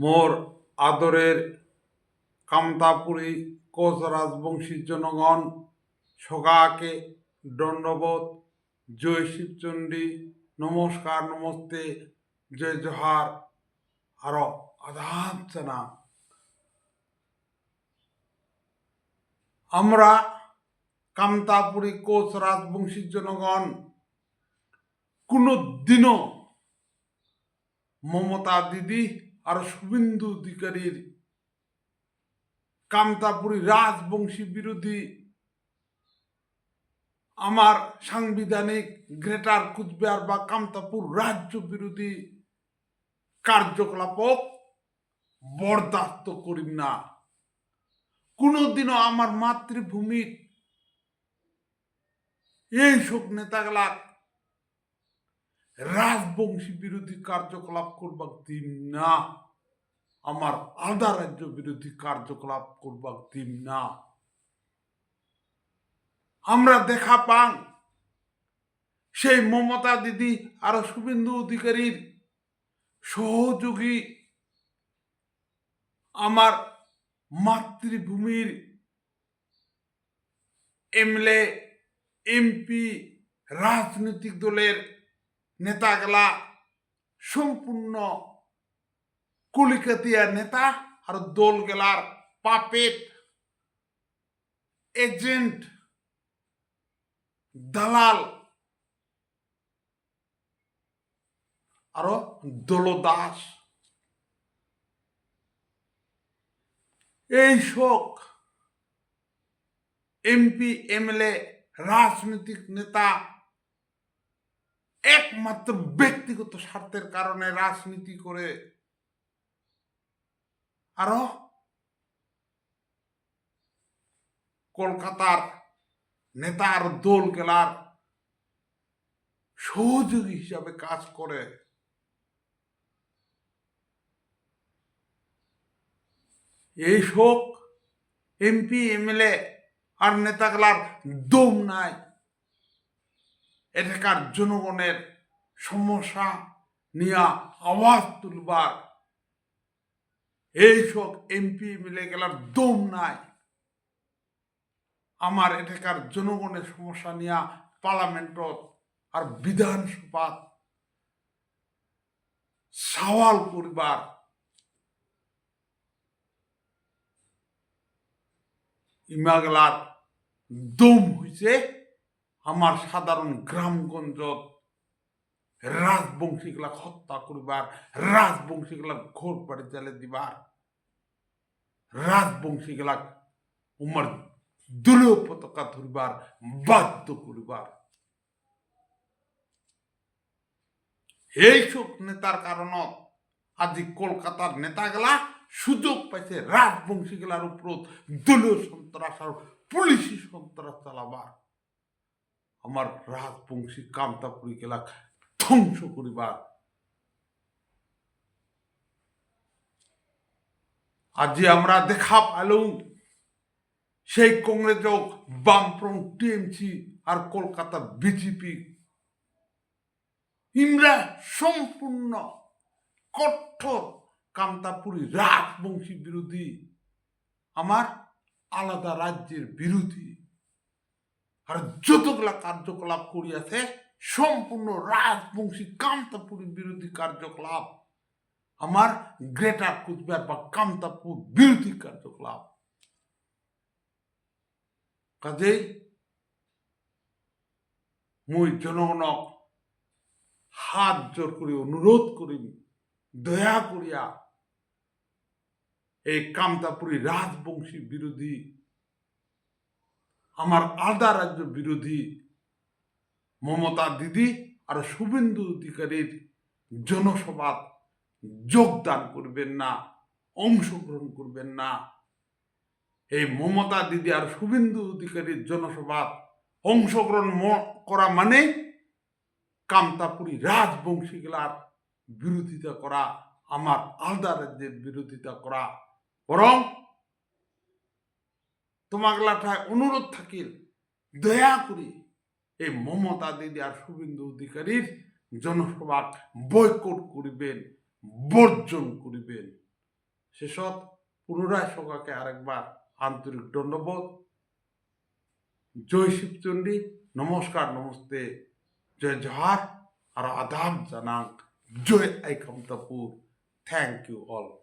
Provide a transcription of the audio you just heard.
মোর আদরের কামতাপুরী কোচ রাজবংশী জনগণ সগাকে দণ্ডবোধ, জয় শিবচণ্ডী, নমস্কার, নমস্তে, জয় জোহার আরো আদাব জানাম। আমরা কামতাপুরী কোচ রাজবংশী জনগণ কোনো দিনও মমতা দিদি আর শুভেন্দু অধিকারীর কামতাপুরী রাজবংশী বিরোধী আমার সাংবিধানিক গ্রেটার কুচবিহার বা কামতাপুর রাজ্য বিরোধী কার্যকলাপক বরদাস্ত করি না। কোনোদিনও আমার মাতৃভূমির এইসব নেতাগুলা রাজবংশী বিরোধী কার্যকলাপ করবার দিন না, আমার আলাদা রাজ্য বিরোধী কার্যকলাপ করবার দিন না। আমরা দেখা পাং সেই মমতা দিদি আর শুভেন্দু অধিকারীর সহযোগী আমার মাতৃভূমির এমএলএ এমপি রাজনৈতিক দলের নেতাগুলা সম্পূর্ণ কলিকাতিয়া নেতা আর দল গেলার পাপেট এজেন্ট দালাল আরো দলদাস। এই সব এমপি এমএলএ রাজনৈতিক নেতা একমাত্র ব্যক্তিগত স্বার্থের কারণে রাজনীতি করে আরো কলকাতার নেতার দল গেলার সহযোগী হিসাবে কাজ করে। এই সব এমপি এমএলএ আর নেতাগুলার দম নাই এলাকার জনগণের সমস্যা নিয়ে আওয়াজ তুলবার। এইসব এমপি এমএলএ গেলার দম নাই আমার এলাকার জনগণের সমস্যা নিয়ে পার্লামেন্টত আর বিধানসভা সওয়াল করবার। ইমাগলার দম হইছে আমার সাধারণ গ্রামগঞ্জত রাজবংশীগুলা হত্যা করবার, রাজবংশীগুলা ঘোর বাড়ি জ্বালে দিবার, রাজবংশীগুলা উমার দলীয় পতাকা ধরবার বাধ্য করবার। এইসব নেতার কারণ আজি কলকাতার নেতাগুলা সুযোগ পাইছে রাজবংশীগুলার উপর দলীয় সন্ত্রাস আর পুলিশি সন্ত্রাস চালাবার, আমার রাজবংশী কামতাপুরী গেলা ধ্বংস করিবার। আজি আমরা দেখা পাইলুম সেই কংগ্রেস হোক, বামফ্রন্ট টিএমসি আর কলকাতা বিজেপি ইমরা সম্পূর্ণ কঠোর কামতাপুরী রাজবংশী বিরোধী, আমার আলাদা রাজ্যের বিরোধী। আর যতগুলা কার্যকলাপ করিয়াছে সম্পূর্ণ রাজবংশী কামতাপুরী বিরোধী কার্যকলাপ, আমার গ্রেটার কুচবিহার বা কামতাপুর বিরোধী কার্যকলাপ। কাজেই মুই জনগণক হাত জোর করে অনুরোধ করি, দয়া করিয়া এই কামতাপুরী রাজবংশী বিরোধী, আমার আলাদা রাজ্য বিরোধী মমতা দিদি আর শুভেন্দু অধিকারীর জনসভা যোগদান করবেন না, অংশগ্রহণ করবেন না। এই মমতা দিদি আর শুভেন্দু অধিকারীর জনসভা অংশগ্রহণ করা মানে কামতাপুরী রাজবংশীগুলার বিরোধিতা করা, আমার আলাদা রাজ্যের বিরোধিতা করা। বরং তোমাগলা অনুরোধ থাকিল দয়া করি এই মমতা দিদি আর শুভেন্দু অধিকারীর জনসভা বয়কট করিবেন, বর্জন করিবেন। শেষত পুনরায় সকাকে আরেকবার আন্তরিক ধন্যবাদ। জয় শিবচণ্ডী, নমস্কার, নমস্তে, জয় জহার আর আদাব জানাং, জয় আইকামতাপুর। Thank you all.